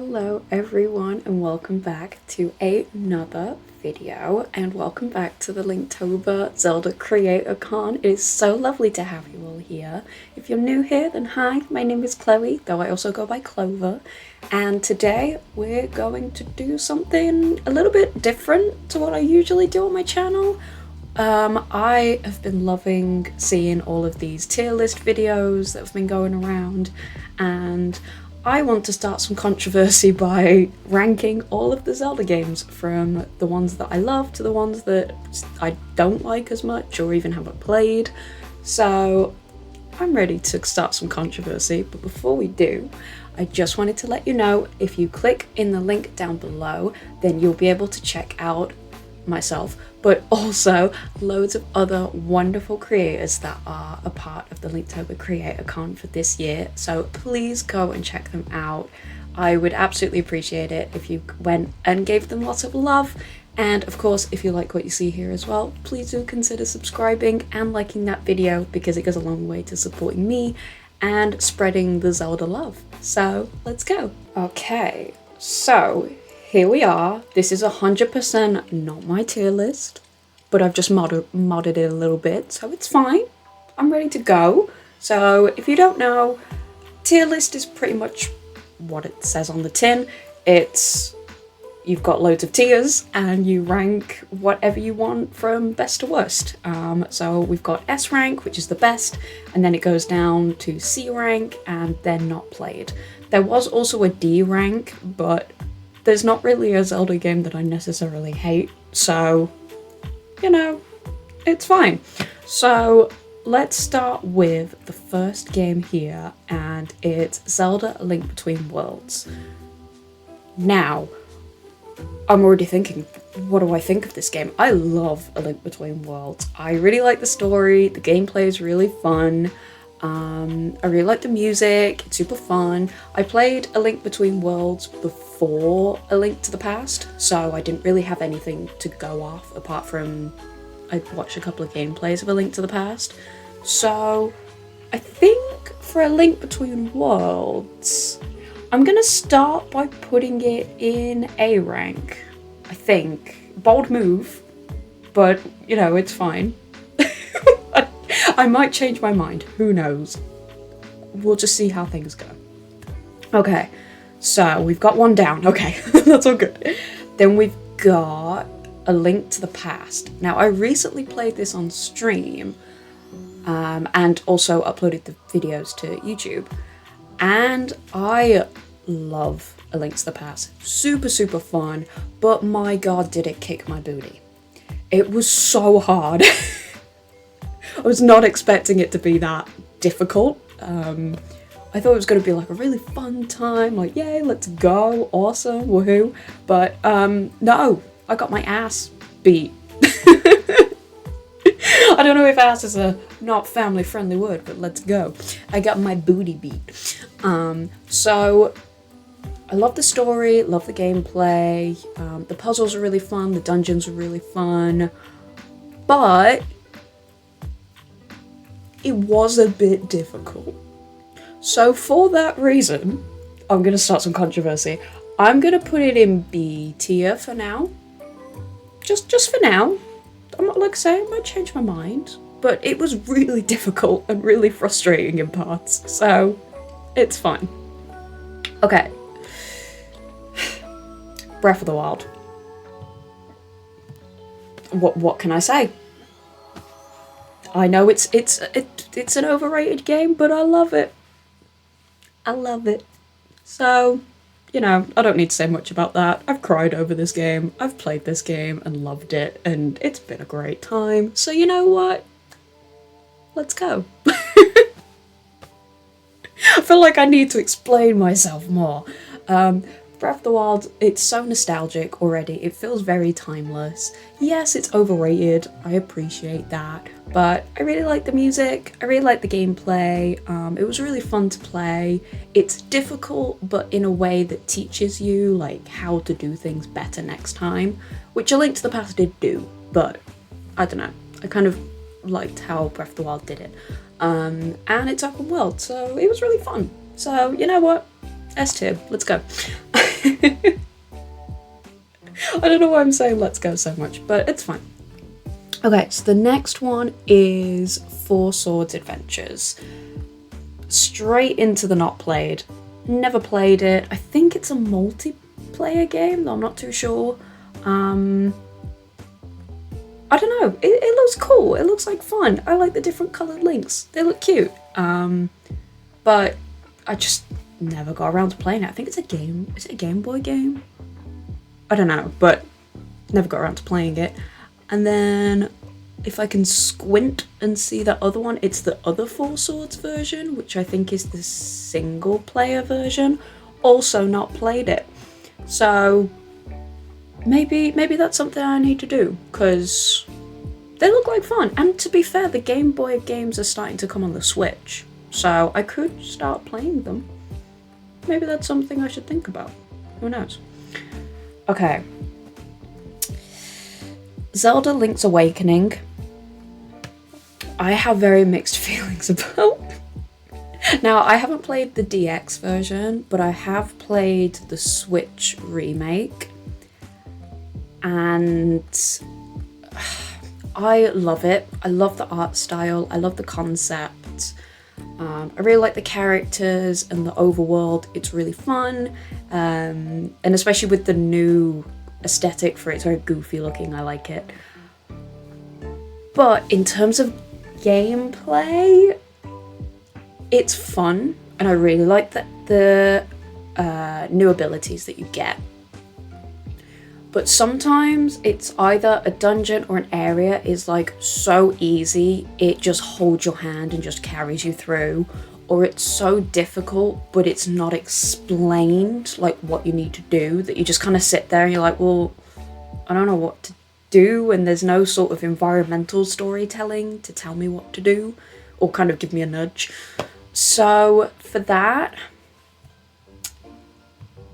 Hello everyone and welcome back to another video and welcome back to the Linktober Zelda Creator Con. It is so lovely to have you all here. If you're new here, then hi, my name is Chloe, though I also go by Clover, and today we're going to do something a little bit different to what I usually do on my channel. I have been loving seeing all of these tier list videos that have been going around, and I want to start some controversy by ranking all of the Zelda games, from the ones that I love to the ones that I don't like as much or even haven't played. So I'm ready to start some controversy, but before we do, I just wanted to let you know, if you click in the link down below, then you'll be able to check out myself, but also loads of other wonderful creators that are a part of the Linktober Creator Con for this year, so please go and check them out. I would absolutely appreciate it if you went and gave them lots of love, and of course if you like what you see here as well, please do consider subscribing and liking that video, because it goes a long way to supporting me and spreading the Zelda love. So let's go. Okay, so here we are. This is 100% not my tier list, but I've just modded it a little bit, so it's fine. I'm ready to go. So if you don't know, tier list is pretty much what it says on the tin. You've got loads of tiers and you rank whatever you want from best to worst. So we've got S rank, which is the best, and then it goes down to C rank and then not played. There was also a D rank, but there's not really a Zelda game that I necessarily hate, so, you know, it's fine. So let's start with the first game here, and it's Zelda: A Link Between Worlds. Now, I'm already thinking, what do I think of this game? I love A Link Between Worlds. I really like the story, the gameplay is really fun. I really like the music, it's super fun. I played A Link Between Worlds before A Link to the Past, so I didn't really have anything to go off apart from I watched a couple of gameplays of A Link to the Past. So I think for A Link Between Worlds, I'm gonna start by putting it in A rank. I think. Bold move, but you know, it's fine. I might change my mind, who knows. We'll just see how things go. Okay, so we've got one down, okay, that's all good. Then we've got A Link to the Past. Now, I recently played this on stream, and also uploaded the videos to YouTube, and I love A Link to the Past. Super, super fun, but my god, did it kick my booty. It was so hard. I was not expecting it to be that difficult. I thought it was going to be like a really fun time, like yay, let's go, awesome, woohoo. But no, I got my ass beat. I don't know if ass is a not family friendly word, but let's go. I got my booty beat. So I love the story, love the gameplay, the puzzles are really fun, the dungeons are really fun, but it was a bit difficult. So for that reason, I'm going to start some controversy. I'm going to put it in B tier for now. Just for now. I'm not, like I say, I might change my mind, but it was really difficult and really frustrating in parts, so it's fine. Okay. Breath of the Wild. What can I say? I know it's an overrated game, but I love it. I love it. So, you know, I don't need to say much about that. I've cried over this game, I've played this game and loved it, and it's been a great time. So you know what? Let's go. I feel like I need to explain myself more. Breath of the Wild, it's so nostalgic already, it feels very timeless. Yes, it's overrated, I appreciate that, but I really like the music, I really like the gameplay, it was really fun to play. It's difficult, but in a way that teaches you like how to do things better next time, which A Link to the Past did do, but I don't know, I kind of liked how Breath of the Wild did it. And it's open world, so it was really fun. So, you know what? S tier, let's go. I don't know why I'm saying let's go so much, but it's fine. Okay, so the next one is Four Swords Adventures. Straight into the not played. Never played it. I think it's a multiplayer game, though I'm not too sure. I don't know. It looks cool. It looks like fun. I like the different coloured links. They look cute. But I just never got around to playing it. I think it's a game. Is it a Game Boy game? I don't know, but never got around to playing it. And then if I can squint and see that other one, it's the other Four Swords version, which I think is the single player version. Also not played it. So maybe that's something I need to do, because they look like fun. And to be fair, the Game Boy games are starting to come on the Switch, so I could start playing them. Maybe that's something I should think about. Who knows? Okay. Zelda Link's Awakening. I have very mixed feelings about. Now, I haven't played the DX version, but I have played the Switch remake. And I love it. I love the art style. I love the concept. I really like the characters and the overworld. It's really fun. And especially with the new aesthetic for it, it's very goofy looking. I like it. But in terms of gameplay, it's fun. And I really like the new abilities that you get. But sometimes it's either a dungeon or an area is like so easy, it just holds your hand and just carries you through. Or it's so difficult, but it's not explained like what you need to do, that you just kind of sit there and you're like, well, I don't know what to do. And there's no sort of environmental storytelling to tell me what to do or kind of give me a nudge. So for that,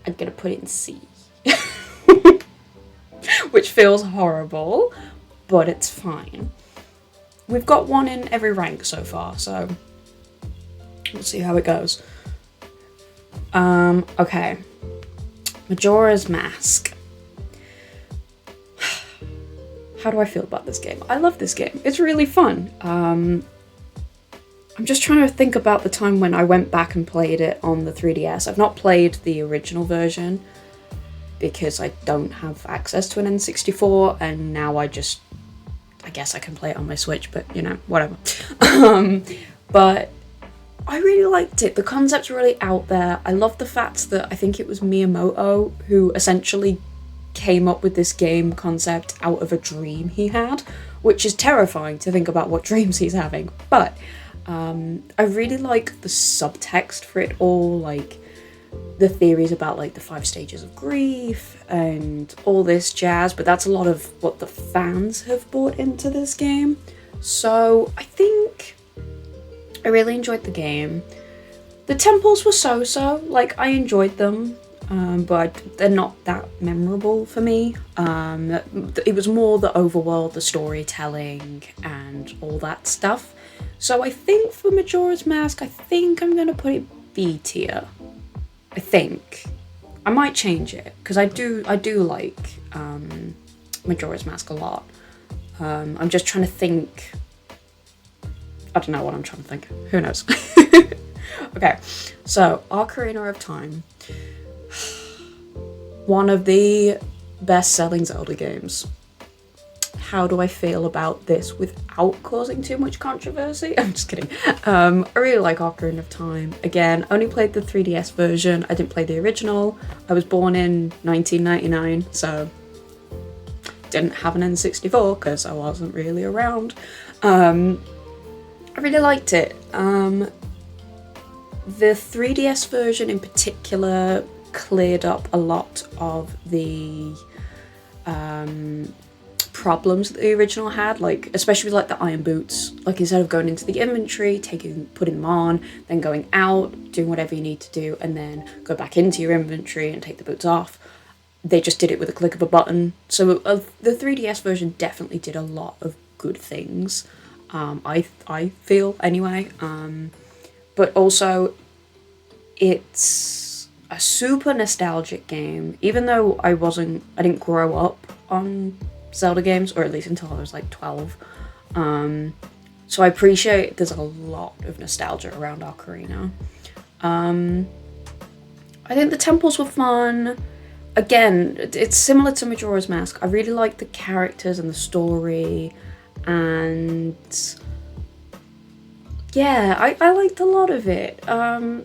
I'm gonna put it in C. Which feels horrible, but it's fine. We've got one in every rank so far, so we'll see how it goes. Okay. Majora's Mask. How do I feel about this game? I love this game. It's really fun. I'm just trying to think about the time when I went back and played it on the 3DS. I've not played the original version, because I don't have access to an N64, and now I guess I can play it on my Switch, but you know, whatever. But I really liked it. The concept's really out there. I love the fact that I think it was Miyamoto who essentially came up with this game concept out of a dream he had, which is terrifying to think about what dreams he's having. But I really like the subtext for it all, like the theories about like the 5 stages of grief and all this jazz, but that's a lot of what the fans have brought into this game. So I think I really enjoyed the game. The temples were so-so, like I enjoyed them, but they're not that memorable for me. It was more the overworld, the storytelling and all that stuff. So I think for Majora's Mask, I think I'm gonna put it B tier. I think. I might change it, because I do like Majora's Mask a lot. I'm just trying to think. I don't know what I'm trying to think. Who knows? Okay, so Ocarina of Time. One of the best-selling Zelda games. How do I feel about this without causing too much controversy? I'm just kidding. I really like Ocarina of Time. Again, only played the 3DS version. I didn't play the original. I was born in 1999, so didn't have an N64 because I wasn't really around. I really liked it. The 3DS version in particular cleared up a lot of the problems that the original had, like especially with like the iron boots. Like instead of going into the inventory, putting them on, then going out, doing whatever you need to do, and then go back into your inventory and take the boots off, they just did it with a click of a button. So the 3DS version definitely did a lot of good things. I feel anyway. But also it's a super nostalgic game, even though I didn't grow up on Zelda games, or at least until I was like 12. So I appreciate there's a lot of nostalgia around Ocarina. I think the temples were fun. Again, it's similar to Majora's Mask. I really like the characters and the story, and yeah, I liked a lot of it.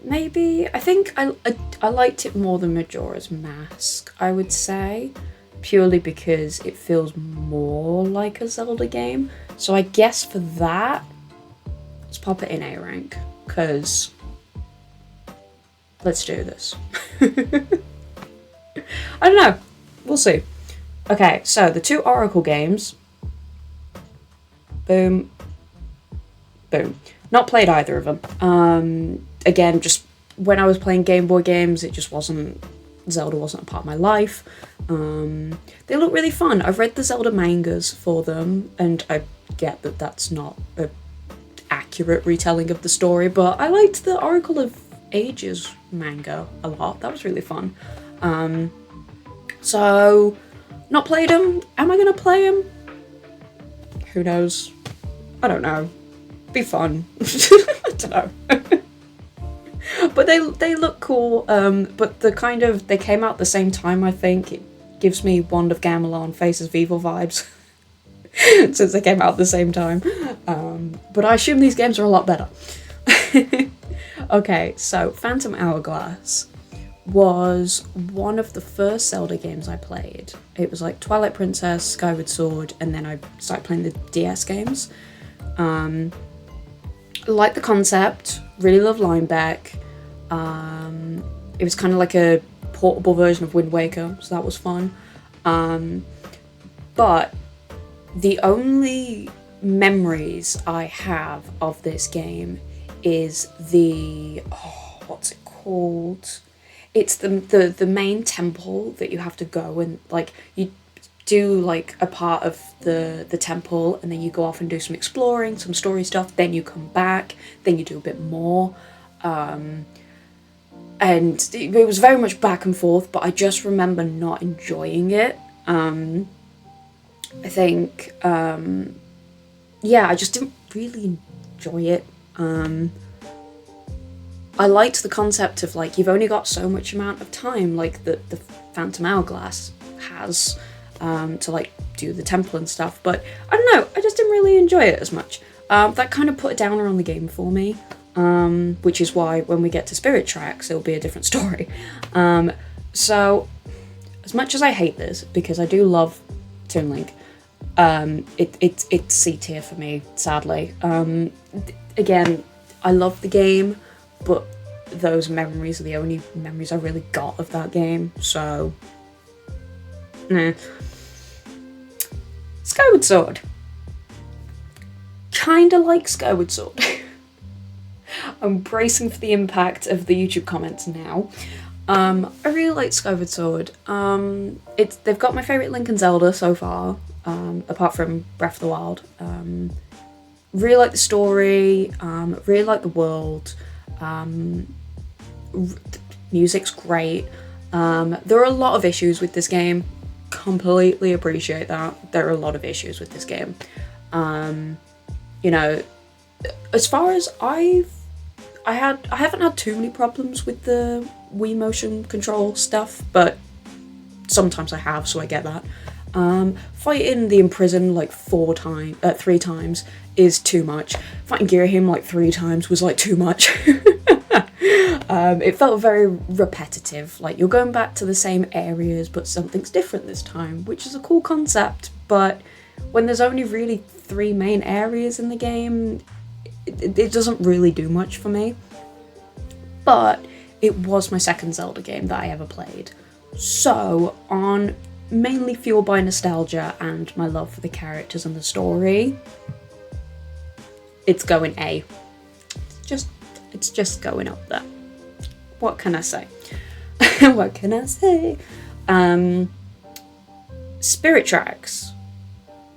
Maybe I think I liked it more than Majora's Mask, I would say, purely because it feels more like a Zelda game. So I guess for that, let's pop it in A rank, because let's do this. I don't know. We'll see. Okay, so the 2 Oracle games. Boom. Boom. Not played either of them. Again, just when I was playing Game Boy games, it just wasn't... Zelda wasn't a part of my life. They look really fun. I've read the Zelda mangas for them, and I get that that's not an accurate retelling of the story, but I liked the Oracle of Ages manga a lot. That was really fun. So, not played them. Am I gonna play them? Who knows? I don't know. Be fun. I don't know. But they look cool. But they came out at the same time, I think. It gives me Wand of Gamelon, Faces of Evil vibes. Since they came out at the same time. But I assume these games are a lot better. Okay, so Phantom Hourglass was one of the first Zelda games I played. It was like Twilight Princess, Skyward Sword, and then I started playing the DS games. Like the concept, really love Linebeck. It was kind of like a portable version of Wind Waker, so that was fun. But the only memories I have of this game is what's it called? It's the main temple that you have to go and, like, you do like a part of the temple, and then you go off and do some exploring, some story stuff, then you come back, then you do a bit more. And it was very much back and forth, but I just remember not enjoying it. I think, yeah, I just didn't really enjoy it. I liked the concept of, like, you've only got so much amount of time, like the Phantom Hourglass has, to, like, do the temple and stuff, but I don't know, I just didn't really enjoy it as much. That kind of put a downer on the game for me, which is why when we get to Spirit Tracks, it'll be a different story. So, as much as I hate this, because I do love Toon Link, it's C tier for me, sadly. Again, I love the game, but those memories are the only memories I really got of that game, so... nah. Skyward Sword. Kinda like Skyward Sword. I'm bracing for the impact of the YouTube comments now. I really like Skyward Sword. They've got my favourite Link and Zelda so far, apart from Breath of the Wild. Really like the story, really like the world. Music's great. There are a lot of issues with this game. Completely appreciate that. There are a lot of issues with this game. You know, as far as I haven't had too many problems with the Wii motion control stuff, but sometimes I have, so I get that. Fighting the Imprison like 3 times is too much. Fighting Girahim like 3 times was like too much. It felt very repetitive, like you're going back to the same areas but something's different this time, which is a cool concept, but when there's only really 3 main areas in the game, it doesn't really do much for me. But it was my second Zelda game that I ever played, so on mainly fueled by nostalgia and my love for the characters and the story, it's going A. It's just going up there. What can I say? What can I say? Spirit Tracks.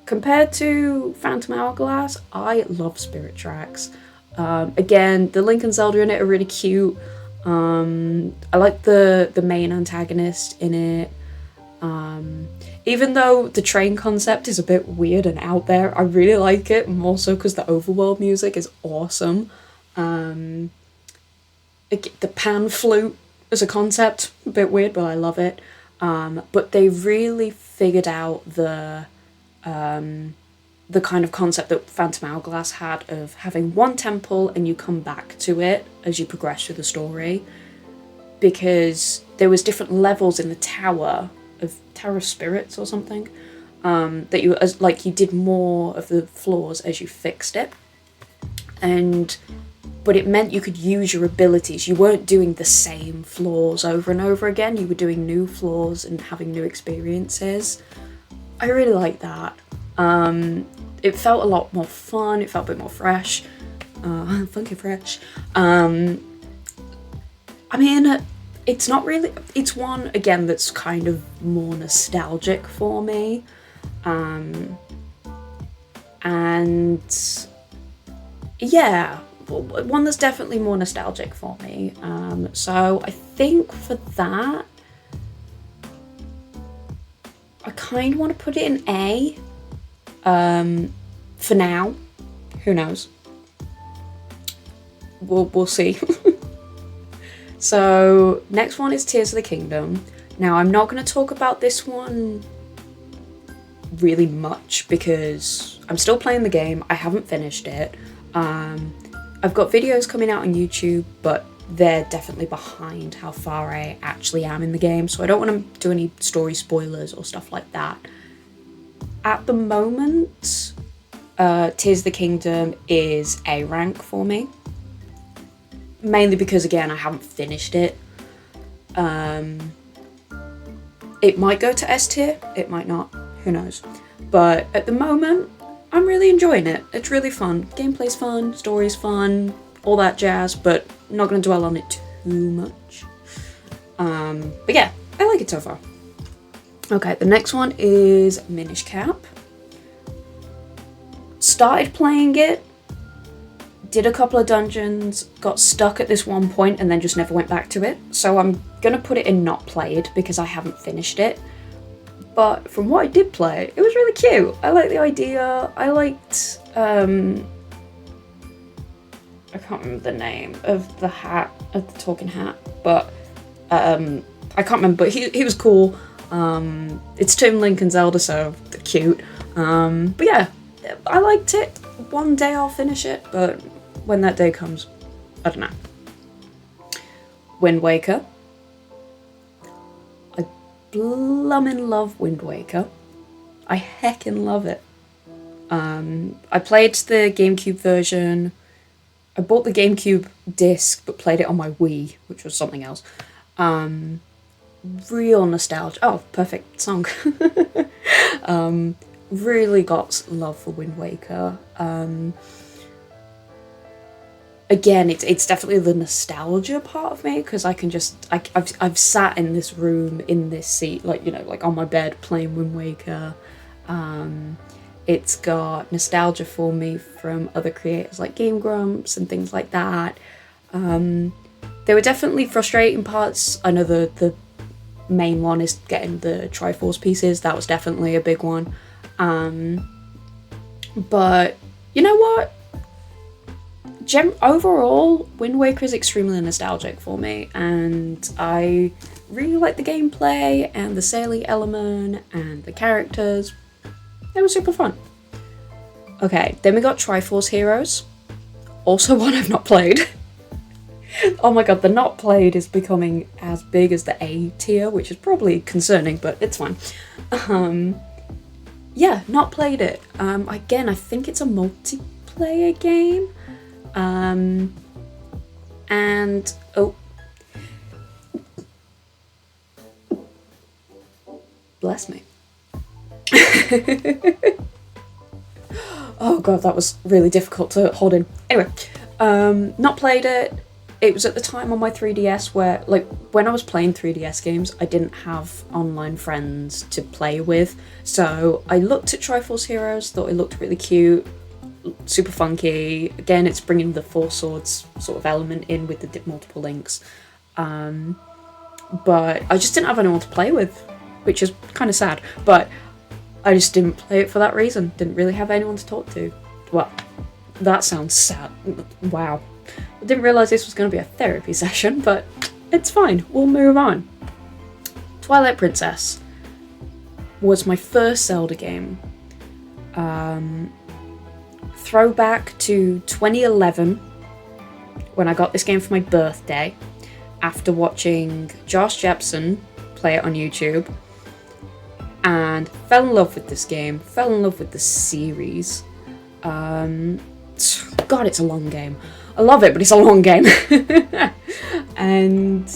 Compared to Phantom Hourglass, I love Spirit Tracks. Again, the Link and Zelda in it are really cute. I like the main antagonist in it. Even though the train concept is a bit weird and out there, I really like it, more so because the overworld music is awesome. The pan flute as a concept, a bit weird, but I love it. But they really figured out the kind of concept that Phantom Hourglass had of having one temple and you come back to it as you progress through the story, because there was different levels in the Tower of Spirits or something, that you did more of the floors as you fixed it, but it meant you could use your abilities. You weren't doing the same floors over and over again, you were doing new floors and having new experiences. I really like that. It felt a lot more fun, it felt a bit more fresh. Funky fresh. I mean, it's not really, it's one, again, that's kind of more nostalgic for me. And yeah, one that's definitely more nostalgic for me. So I think for that, I kind of want to put it in A. For now, who knows? We'll see. So next one is Tears of the Kingdom. Now I'm not going to talk about this one really much because I'm still playing the game. I haven't finished it. I've got videos coming out on YouTube, but they're definitely behind how far I actually am in the game, so I don't want to do any story spoilers or stuff like that. At the moment, Tears of the Kingdom is A rank for me. Mainly because, again, I haven't finished it. It might go to S tier, it might not, who knows. But at the moment, I'm really enjoying it. It's really fun. Gameplay's fun, story's fun, all that jazz, but I'm not going to dwell on it too much. But yeah, I like it so far. Okay, the next one is Minish Cap. Started playing it, did a couple of dungeons, got stuck at this one point and then just never went back to it. So I'm gonna put it in not played because I haven't finished it. But from what I did play, it was really cute. I liked the idea. I liked, I can't remember the name of the hat, of the talking hat, but I can't remember, but he was cool. It's Tim, Link and Zelda, so they're cute. But yeah, I liked it. One day I'll finish it, but when that day comes, I don't know. Wind Waker. I blummin' love Wind Waker. I heckin' love it. I played the GameCube version. I bought the GameCube disc, but played it on my Wii, which was something else. Real nostalgia. Oh, perfect song. Really got love for Wind Waker. Again, it's definitely the nostalgia part of me, because I can just, I've sat in this room, in this seat, like, you know, like on my bed playing Wind Waker. It's got nostalgia for me from other creators like Game Grumps and things like that. There were definitely frustrating parts. I know the main one is getting the Triforce pieces. That was definitely a big one. But you know what? Overall, Wind Waker is extremely nostalgic for me, and I really like the gameplay and the sailing element and the characters. It was super fun. Okay, then we got Triforce Heroes. Also one I've not played. Oh my god, the not played is becoming as big as the A tier, which is probably concerning, but it's fine. Yeah, not played it. Again, I think it's a multiplayer game. And, oh. Bless me. Oh god, that was really difficult to hold in. Anyway, not played it. It was at the time on my 3DS where, like, when I was playing 3DS games, I didn't have online friends to play with. So I looked at Triforce Heroes, thought it looked really cute, super funky. Again, it's bringing the Four Swords sort of element in with the multiple links. But I just didn't have anyone to play with, which is kind of sad. But I just didn't play it for that reason. Didn't really have anyone to talk to. Well, that sounds sad. Wow. I didn't realise this was going to be a therapy session, but it's fine. We'll move on. Twilight Princess was my first Zelda game. Throwback to 2011, when I got this game for my birthday, after watching Josh Jepson play it on YouTube, and fell in love with this game, fell in love with the series. God, it's a long game. I love it, but it's a long game. And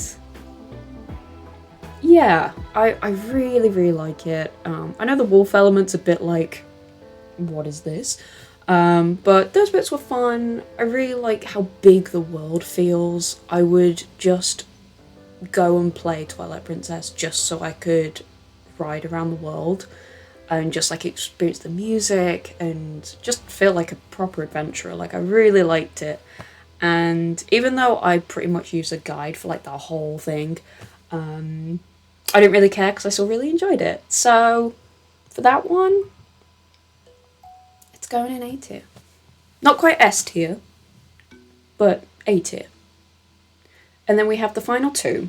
yeah, I really, really like it. I know the wolf element's a bit like, what is this? But those bits were fun. I really like how big the world feels. I would just go and play Twilight Princess just so I could ride around the world and just like experience the music and just feel like a proper adventurer. Like, I really liked it. And even though I pretty much used a guide for like the whole thing, I didn't really care because I still really enjoyed it. So for that one, it's going in A tier. Not quite S tier, but A tier. And then we have the final two,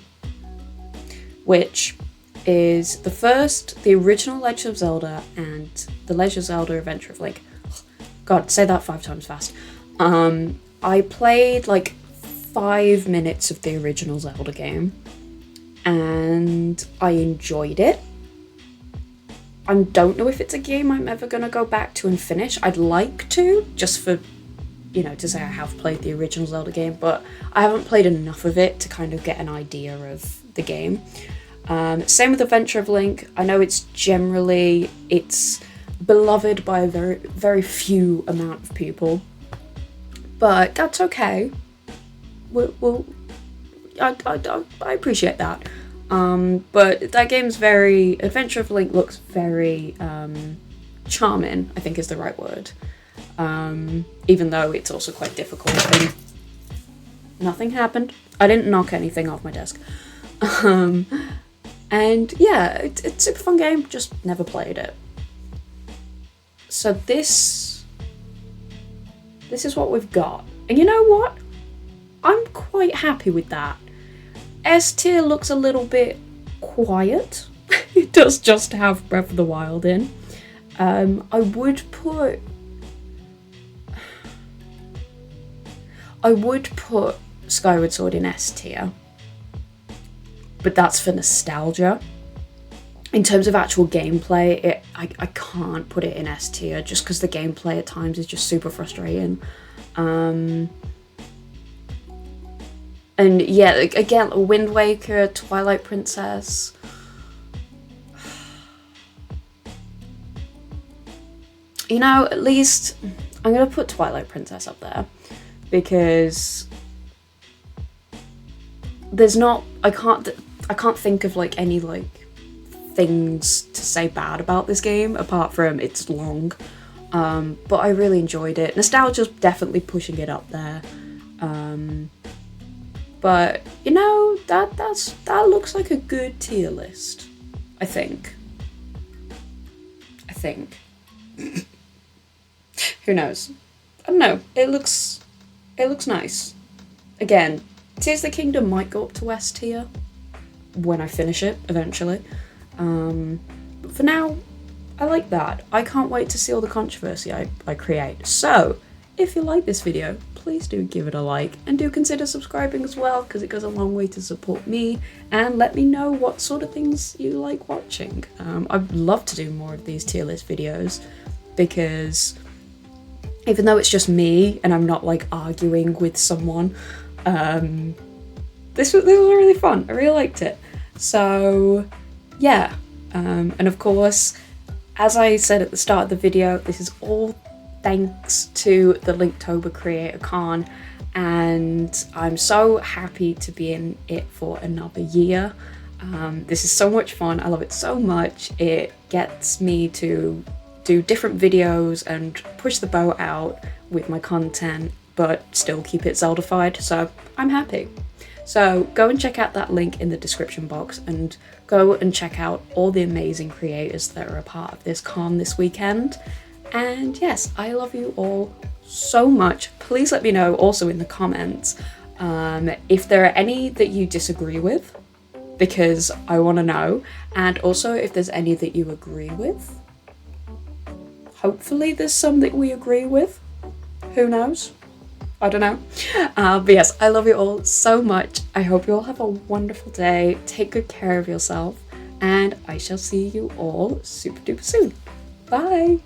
which is the original Legend of Zelda and the Legend of Zelda Adventure of Link. God, say that 5 times fast. I played like 5 minutes of the original Zelda game and I enjoyed it. I don't know if it's a game I'm ever going to go back to and finish. I'd like to, just for, you know, to say I have played the original Zelda game, but I haven't played enough of it to kind of get an idea of the game. Same with Adventure of Link. I know it's beloved by a very, very few amount of people, but that's okay. I appreciate that. But that game's Adventure of Link looks very charming, I think is the right word. Even though it's also quite difficult. And nothing happened. I didn't knock anything off my desk. And yeah, it's a super fun game, just never played it. So this is what we've got. And you know what? I'm quite happy with that. S tier looks a little bit quiet. It does just have Breath of the Wild in. I would put Skyward Sword in S tier, but that's for nostalgia. In terms of actual gameplay, I can't put it in S tier just because the gameplay at times is just super frustrating. And yeah, again, Wind Waker, Twilight Princess. You know, at least I'm gonna put Twilight Princess up there because I can't think of like any like things to say bad about this game apart from it's long. But I really enjoyed it. Nostalgia's definitely pushing it up there. But you know, that looks like a good tier list. I think. Who knows? I don't know. It looks nice. Again, Tears of the Kingdom might go up to S tier when I finish it eventually. But for now, I like that. I can't wait to see all the controversy I create. So, if you like this video, please do give it a like and do consider subscribing as well because it goes a long way to support me and let me know what sort of things you like watching. I'd love to do more of these tier list videos because even though it's just me and I'm not like arguing with someone, this was really fun. I really liked it. So yeah, and of course, as I said at the start of the video, this is all thanks to the Linktober Creator Con, and I'm so happy to be in it for another year. This is so much fun. I love it so much. It gets me to do different videos and push the boat out with my content, but still keep it Zelda-fied, so I'm happy. So go and check out that link in the description box and go and check out all the amazing creators that are a part of this con this weekend. And yes, I love you all so much. Please let me know also in the comments if there are any that you disagree with, because I want to know, and also if there's any that you agree with. Hopefully there's some that we agree with. Who knows? I don't know. But yes, I love you all so much. I hope you all have a wonderful day. Take good care of yourself, and I shall see you all super duper soon. Bye!